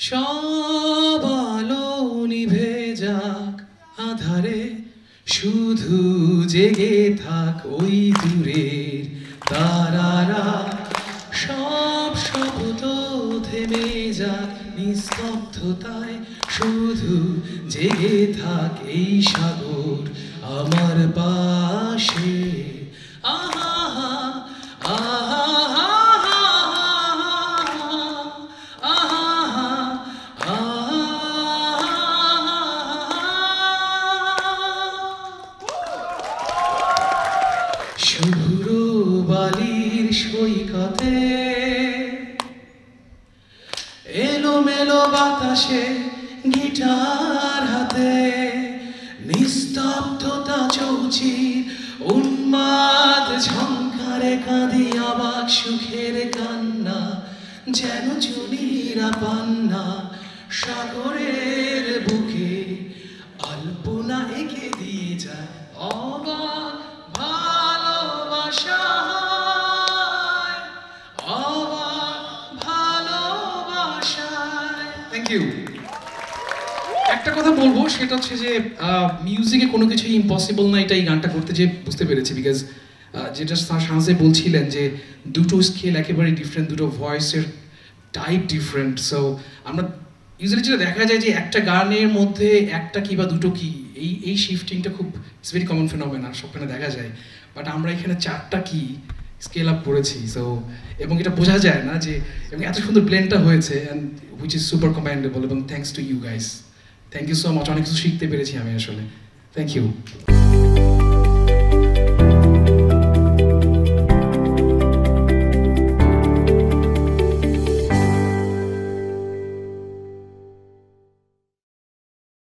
সব আলো নিভে যাক আধারে, শুধু জেগে থাক ওই দূরের তারারা। সব শব্দ থেমে যাক নিস্তব্ধতায়, শুধু জেগে থাক এই সাগর আমার পাশে। আহা আহা শুভ্র বালির সৈকতে এলোমেলো বাতাসে গিটার হাতে, নিস্তব্ধতা চৌচির উন্মাদ ঝংকারে কাঁদি অবাক সুখের কান্না, যেন চুনিরা পান্না সাগরের বুকে আলপনা এঁকে দিয়ে যায় অবাক ভালোবাসায়, অবাক ভালোবাসায়। Thank you. একটা কথা বলবো, সেটা হচ্ছে যে মিউজিকে কোনো কিছুই ইম্পসিবল না, এটা এই গানটা করতে যে বুঝতে পেরেছি। বিকজ যেটা সাঁঝে বলছিলেন যে দুটো স্কেল একেবারে ডিফারেন্ট, দুটো ভয়েসের টাইপ ডিফারেন্ট। সো আমরা ইউজুয়ালি যেটা দেখা যায় যে একটা গানের মধ্যে একটা কি বা দুটো কি, এই শিফটিংটা খুব ইটস ভেরি কমন ফেনোমেনা, সবখানে দেখা যায়। বাট আমরা এখানে চারটা কি স্কেল আপ করেছি। সো এবং এটা বোঝা যায় না যে, এবং এত সুন্দর ব্লেন্ডটা হয়েছে, and which is super commendable. এবং thanks to you guys, thank you so much. অনেক কিছু শিখতে পেরেছি আমি আসলে। Thank you.